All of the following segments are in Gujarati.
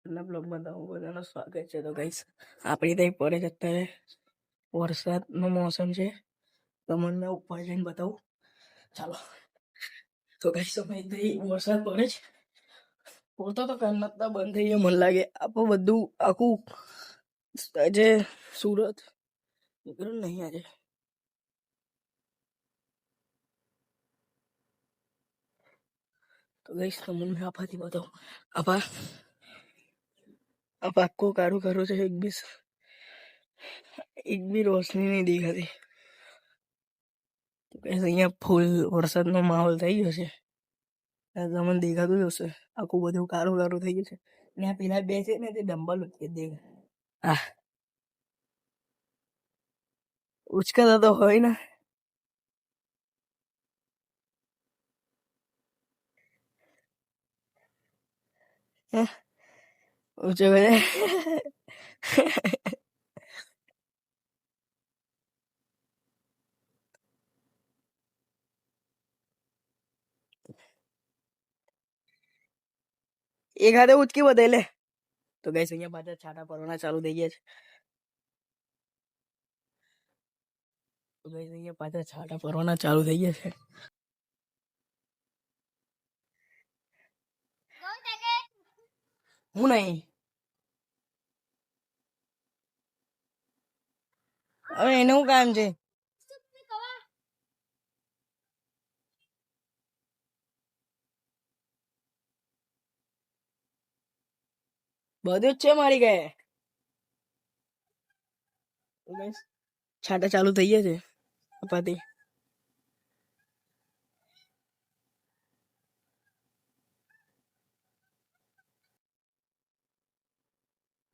ના બ્લોગમાં તમારું બધાનું સ્વાગત છે. તો ગાઈસ આપણી ત્યાં પડે છે અત્યારે વરસાદનો મોસમ છે. તમને ઉપર જઈને બતાવું ચાલો. તો ગાઈસ અમે ત્યાં વરસાદ પડે છે. પડતો તો કાલ નતા બંધ થઈ ગયો મને લાગે. આપણું બધું આખું આજે સુરત નીકળ્યું નહીં આજે. તો ગાઈસ તમને આપાથી બતાવું. આપા આખું કારું કારું છે. એક બી રોશની નહીં દેખાતી. અહીંયા ફૂલ વરસાદનો માહોલ થઈ ગયો છે. તમને દેખાતું જ હશે. આખું બધું કારું કારું થઈ ગયું છે. ને આ પેલા બે છે ને તે ડંબલ ઉચકે દેખાય. હા ઉચકાતા તો હોય ને. ઉચકે એક હાથે ઉચકી બધે લે. તો ગાઈસ અહીંયા પાછા છાટા પડવાના ચાલુ થઈ ગયા છે. તો ગાઈસ અહીંયા પાછા છાટા પડવાના ચાલુ થઈ ગયા છે. હું નહીં હવે એને શું કામ છે. બધું જ છે મારી ગાય. છાટા ચાલુ થઈ ગયા છે અપાતી.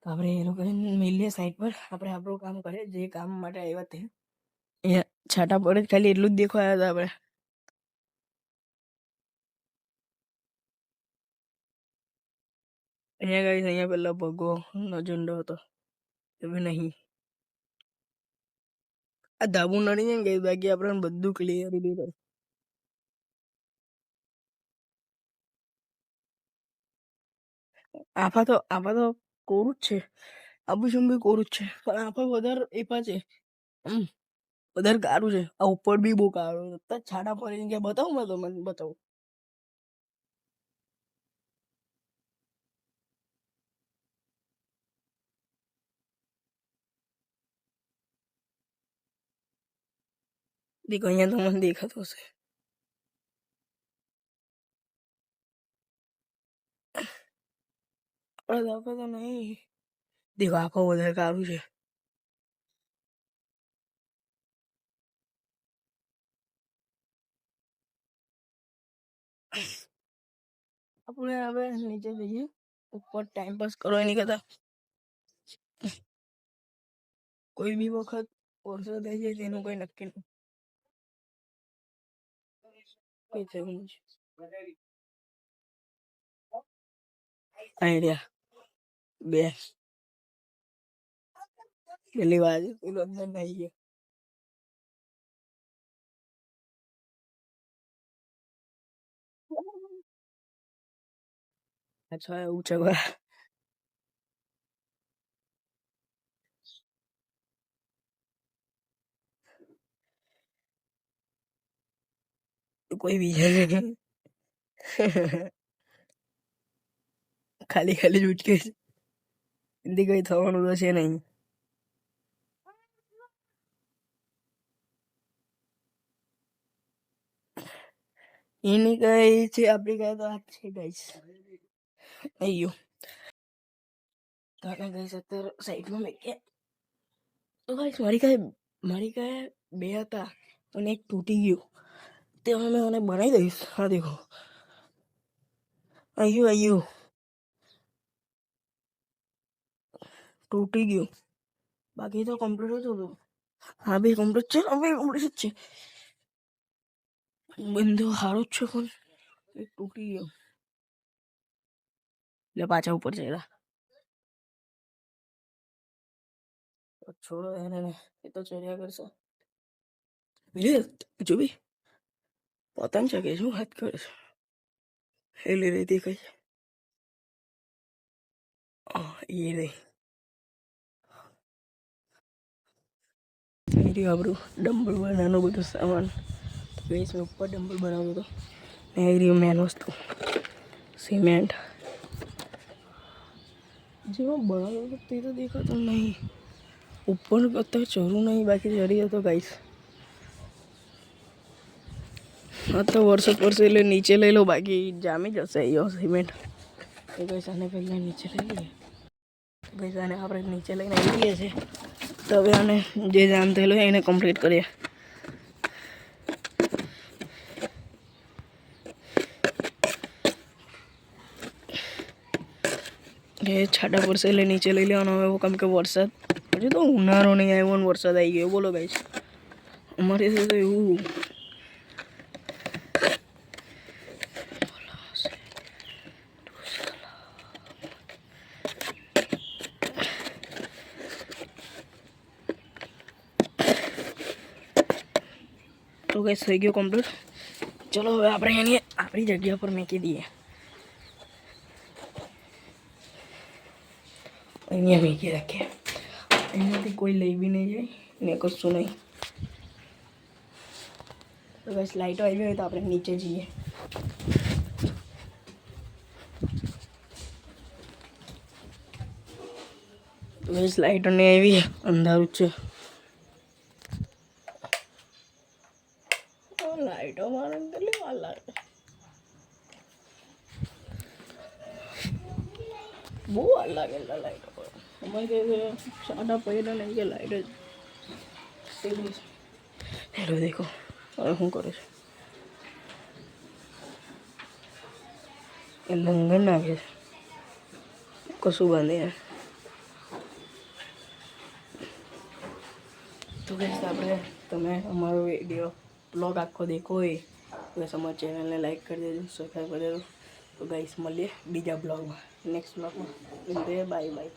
આપણે એ લોકો મિલીએ સાઈડ પર. આપણે આપણું કામ કરીએ જે કામ માટે આવ્યા તે. અહીંયા છાટા પડે ખાલી એટલું જ દેખવા આવ્યા હતા આપણે. અહીંયા ગાઈસ અહીંયા પેલા ભગવાનનો ઝંડો હતો હવે નહીં. આ ધાબુ નડી જાય ને ગઈ બાકી આપણે બધું ક્લિયર દેખાય. આફા તો કોરું જ છે. આબુ બી કોરું જ છે પણ આફા વધારે એપા છે. વધારે કારું છે. આ ઉપર બી બહુ કારું છે. છાડા પડીને ક્યાં બતાવું મેં તો મને બતાવું. દેખો અહીંયા તો મને દેખાતું હશે. આપણે તો નહીં. દેખો આખો વધારે કારું છે. આપણે હવે નીચે જઈએ. ઉપર ટાઈમ પાસ કરો એની કરતા કોઈ બી વખત વરસાદ થઈ જાય તેનું કોઈ નક્કી નહીં. કઈ થયું નથી. આઈડિયા બે પેલી વાત પેલો અંદર નહીં ગયો. અચ્છા એવું છે. કોઈ બીજા ખાલી ખાલી જ ઉચકે છે. એથી કઈ થવાનું તો છે નહીં. એની કઈ છે આપણી કઈ તો આ છે ગાઈસ. અయ్યો કાકા ગાઈસ અત્યારે સાઈડમાં મેં કે તો ગાઈસ મારી કઈ બે હતા અને એક તૂટી ગયું. તે હવે મેં મને બનાવી દઈશ. હા દેખો અయ్યો તૂટી ગયું. બાકી તો કમ્પ્લીટ જ હતું. હા બી કમ્પ્લીટ છે. હવે કમ્પ્લીટ જ છે. બંધો સારો જ છે પણ એક તૂટી ગયો. એટલે પાછા ઉપર ચડ્યા. છોડો એને એ તો ચડ્યા કરશે. જો બી પતંગ ચગે શું વાત કરે છે. એ લઈ રહી કઈ એ રહી થઈ રહ્યું આપણું ડમ્બલ બનાવવાનું બધું સામાન. તો ગઈશ મેં ઉપર ડમ્બલ બનાવ્યો હતો ને એ રહ્યું મેન વસ્તુ સિમેન્ટ. જેમાં બનાવ્યો હતો તે તો દેખાતું નહીં. ઉપર કરતાં ચરું નહીં બાકી ચડી હતો ગાઈસ. હા તો વરસાદ પડશે એટલે નીચે લઈ લો બાકી જામી જશે અહીંયા સિમેન્ટ. એ ગઈશ આને પહેલાં નીચે લઈ લઈએ. ગઈશ આને આપણે નીચે લઈને આવી ગયા છે. તો હવે આને જે જામ થયેલું એને કમ્પ્લીટ કરીએ. એ છાંટા પડશે એટલે નીચે લઈ લેવાનો હવે કેમ કે વરસાદ હજુ તો ઉનાળો નહીં આવ્યો ને વરસાદ આવી ગયો. બોલો ગાઈસ અમારે તો એવું. તો ગાઈસ થઈ ગયો કમ્પ્લીટ. ચલો હવે આપણે એની આપણી જગ્યા પર મૂકી દઈએ. અહીંયા મૂકી રાખીએ. અહીંયાથી કોઈ લઈ બી નહીં જાય ને કશું નહીં. તો બસ લાઈટો આવી હોય તો આપણે નીચે જઈએ. તો બસ લાઈટો નહીં આવી, અંધારું છે. લાઈટો મારે કેટલી વાર લાગે, બહુ વાર લાગે લાઈટો પર. અમારે સાડા પહેલા નહીં કે લાઈટ જ હેલો દેખો હવે શું કરે છે. એ લંગન નાખે છે કશું બાંધે. તો ગાઈસ આપણે તમે અમારો વિડીયો બ્લોગ આખો દેખો હોય તો અમારા ચેનલને લાઈક કરી દેજો, સબસ્ક્રાઈબ કરી દેજો. તો ગાઈસ મળીએ બીજા બ્લોગમાં, નેક્સ્ટ બ્લોગમાં. Bye bye.